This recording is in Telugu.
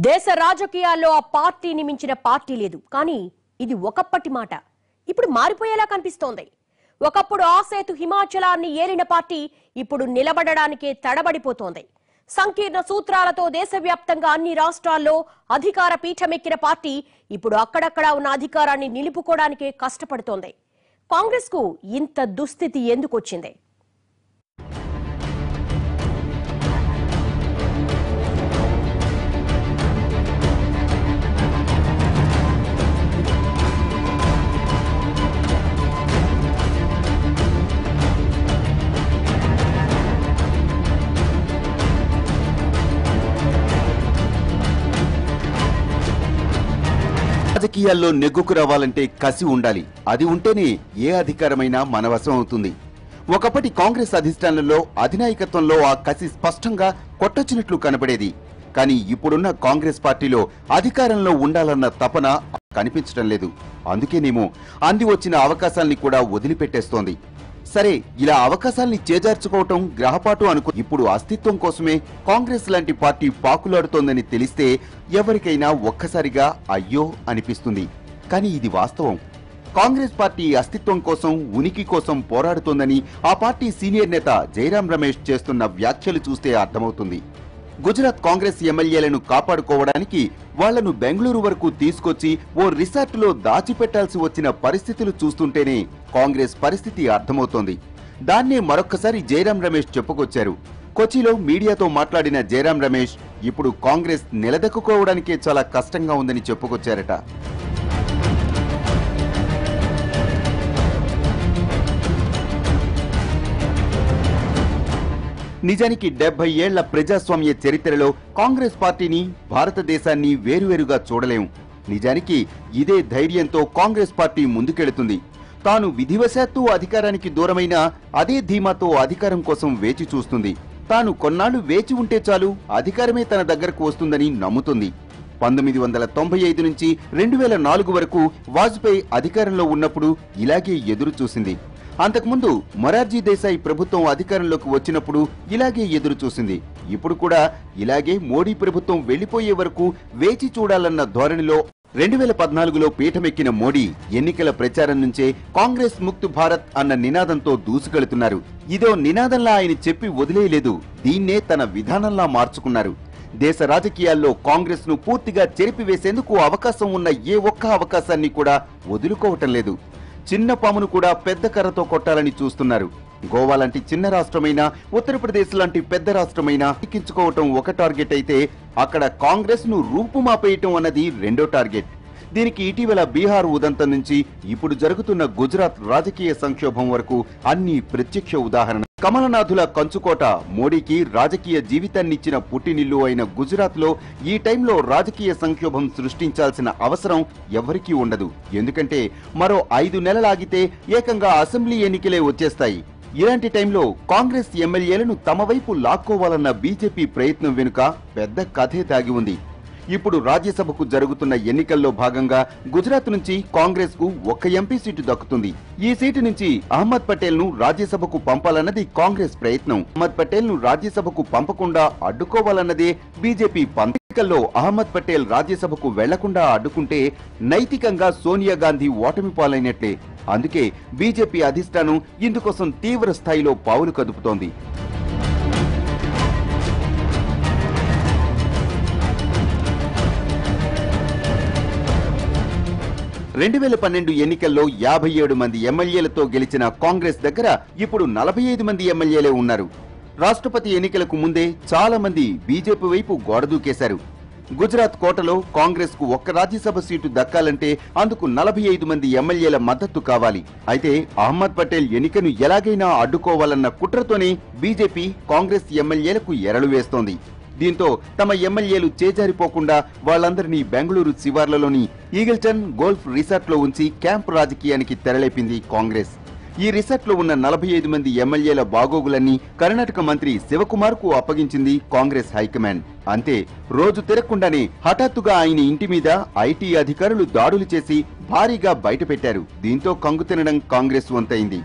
దేశ రాజకీయాల్లో ఆ పార్టీని మించిన పార్టీ లేదు. కానీ ఇది ఒకప్పటి మాట. ఇప్పుడు మారిపోయేలా కనిపిస్తోంది. ఒకప్పుడు ఆసేతు హిమాచలాన్ని ఏలిన పార్టీ ఇప్పుడు నిలబడడానికే తడబడిపోతోంది. సంకీర్ణ సూత్రాలతో దేశవ్యాప్తంగా అన్ని రాష్ట్రాల్లో అధికార పీఠమెక్కిన పార్టీ ఇప్పుడు అక్కడక్కడ ఉన్న అధికారాన్ని నిలుపుకోవడానికే కష్టపడుతోంది. కాంగ్రెస్ కు ఇంత దుస్థితి ఎందుకొచ్చింది? రాజకీయాల్లో నెగ్గుకు రావాలంటే కసి ఉండాలి. అది ఉంటేనే ఏ అధికారమైనా మన వశం అవుతుంది. ఒకప్పటి కాంగ్రెస్ అధిష్టానంలో అధినాయకత్వంలో ఆ కసి స్పష్టంగా కొట్టొచ్చినట్లు కనపడేది. కానీ ఇప్పుడున్న కాంగ్రెస్ పార్టీలో అధికారంలో ఉండాలన్న తపన కనిపించడం లేదు. అందుకేనేమో అంది వచ్చిన అవకాశాల్ని కూడా వదిలిపెట్టేస్తోంది. సరే, ఇలా అవకాశాల్ని చేజార్చుకోవటం గ్రహపాటు అనుకో. ఇప్పుడు అస్తిత్వం కోసమే కాంగ్రెస్ లాంటి పార్టీ పాకులాడుతోందని తెలిస్తే ఎవరికైనా ఒక్కసారిగా అయ్యో అనిపిస్తుంది. కానీ ఇది వాస్తవం. కాంగ్రెస్ పార్టీ అస్తిత్వం కోసం, ఉనికి కోసం పోరాడుతోందని ఆ పార్టీ సీనియర్ నేత జయరాం రమేష్ చేస్తున్న వ్యాఖ్యలు చూస్తే అర్థమవుతుంది. గుజరాత్ కాంగ్రెస్ ఎమ్మెల్యేలను కాపాడుకోవడానికి వాళ్లను బెంగళూరు వరకు తీసుకొచ్చి ఓ రిసార్టులో దాచిపెట్టాల్సి వచ్చిన పరిస్థితులు చూస్తుంటేనే కాంగ్రెస్ పరిస్థితి అర్థమవుతోంది. దాన్నే మరొక్కసారి జయరాం రమేష్ చెప్పుకొచ్చారు. కొచ్చిలో మీడియాతో మాట్లాడిన జయరాం రమేష్ ఇప్పుడు కాంగ్రెస్ నిలదొక్కుకోవడానికే చాలా కష్టంగా ఉందని చెప్పుకొచ్చారట. నిజానికి 70 ఏళ్ల ప్రజాస్వామ్య చరిత్రలో కాంగ్రెస్ పార్టీని, భారతదేశాన్ని వేరువేరుగా చూడలేం. నిజానికి ఇదే ధైర్యంతో కాంగ్రెస్ పార్టీ ముందుకెళుతుంది. తాను విధివశాత్తు అధికారానికి దూరమైన అదే ధీమాతో అధికారం కోసం వేచి చూస్తుంది. తాను కొన్నాళ్లు వేచి ఉంటే చాలు, అధికారమే తన దగ్గరకు వస్తుందని నమ్ముతుంది. 1995 నుంచి 2004 వరకు వాజ్పేయి అధికారంలో ఉన్నప్పుడు ఇలాగే ఎదురు చూసింది. అంతకుముందు మొరార్జీ దేశాయ్ ప్రభుత్వం అధికారంలోకి వచ్చినప్పుడు ఇలాగే ఎదురు చూసింది. ఇప్పుడు కూడా ఇలాగే మోడీ ప్రభుత్వం వెళ్లిపోయే వరకు వేచి చూడాలన్న ధోరణిలో 2014లో పీఠమెక్కిన మోడీ ఎన్నికల ప్రచారం నుంచే కాంగ్రెస్ ముక్త్ భారత్ అన్న నినాదంతో దూసుకెళ్తున్నారు. ఇదో నినాదంలా ఆయన చెప్పి వదిలేయలేదు, దీన్నే తన విధానంలా మార్చుకున్నారు. దేశ రాజకీయాల్లో కాంగ్రెస్ ను పూర్తిగా చెరిపివేసేందుకు అవకాశం ఉన్న ఏ ఒక్క అవకాశాన్ని కూడా వదులుకోవటం లేదు. చిన్న పామును కూడా పెద్ద కర్రతో కొట్టాలని చూస్తున్నారు. గోవా లాంటి చిన్న రాష్ట్రమైనా, ఉత్తరప్రదేశ్ లాంటి పెద్ద రాష్ట్రమైనా ఎక్కించుకోవటం ఒక టార్గెట్ అయితే, అక్కడ కాంగ్రెస్ ను రూపుమాపేయటం అన్నది రెండో టార్గెట్. దీనికి ఇటీవల బీహార్ ఉదంతం నుంచి ఇప్పుడు జరుగుతున్న గుజరాత్ రాజకీయ సంక్షోభం వరకు అన్ని ప్రత్యక్ష ఉదాహరణ. కమలనాథుల కంచుకోట మోడీకి రాజకీయ జీవితాన్నిచ్చిన పుట్టినిల్లు అయిన గుజరాత్ లో ఈ టైంలో రాజకీయ సంక్షోభం సృష్టించాల్సిన అవసరం ఎవరికీ ఉండదు. ఎందుకంటే మరో 5 నెలలాగితే ఏకంగా అసెంబ్లీ ఎన్నికలే వచ్చేస్తాయి. ఇలాంటి టైంలో కాంగ్రెస్ ఎమ్మెల్యేలను తమ వైపు లాక్కోవాలన్న బీజేపీ ప్రయత్నం వెనుక పెద్ద కథే దాగి ఉంది. ఇప్పుడు రాజ్యసభకు జరుగుతున్న ఎన్నికల్లో భాగంగా గుజరాత్ నుంచి కాంగ్రెస్ కు ఒక్క ఎంపీ సీటు దక్కుతుంది. ఈ సీటు నుంచి అహ్మద్ పటేల్ ను రాజ్యసభకు పంపాలన్నది కాంగ్రెస్ ప్రయత్నం. అహ్మద్ పటేల్ ను రాజ్యసభకు పంపకుండా అడ్డుకోవాలన్నదే బీజేపీ ఎన్నికల్లో అహ్మద్ పటేల్ రాజ్యసభకు వెళ్లకుండా అడ్డుకుంటే నైతికంగా సోనియా గాంధీ ఓటమి పాలైనట్లే. అందుకే బీజేపీ అధిష్టానం ఇందుకోసం తీవ్ర స్థాయిలో పావులు కదుపుతోంది. 2012 ఎన్నికల్లో 57 మంది ఎమ్మెల్యేలతో గెలిచిన కాంగ్రెస్ దగ్గర ఇప్పుడు 45 మంది ఎమ్మెల్యేలే ఉన్నారు. రాష్ట్రపతి ఎన్నికలకు ముందే చాలా మంది బీజేపీ వైపు గోడదూకేశారు. గుజరాత్ కోటలో కాంగ్రెస్ కు ఒక్క రాజ్యసభ సీటు దక్కాలంటే అందుకు 45 మంది ఎమ్మెల్యేల మద్దతు కావాలి. అయితే అహ్మద్ పటేల్ ఎన్నికను ఎలాగైనా అడ్డుకోవాలన్న కుట్రతోనే బీజేపీ కాంగ్రెస్ ఎమ్మెల్యేలకు ఎరలు వేస్తోంది. దీంతో తమ ఎమ్మెల్యేలు చేజారిపోకుండా వాళ్లందరినీ బెంగళూరు శివార్లలోని ఈగిల్టన్ గోల్ఫ్ రిసార్ట్ లో ఉంచి క్యాంప్ రాజకీయానికి తెరలేపింది కాంగ్రెస్. ఈ రిసార్ట్ లో ఉన్న 45 మంది ఎమ్మెల్యేల బాగోగులన్నీ కర్ణాటక మంత్రి శివకుమార్ కు అప్పగించింది కాంగ్రెస్ హైకమాండ్. అంతే, రోజు తిరగకుండానే హఠాత్తుగా ఆయన ఇంటి మీద ఐటీ అధికారులు దాడులు చేసి భారీగా బయటపెట్టారు. దీంతో కంగు తినడం కాంగ్రెస్ వంతైంది.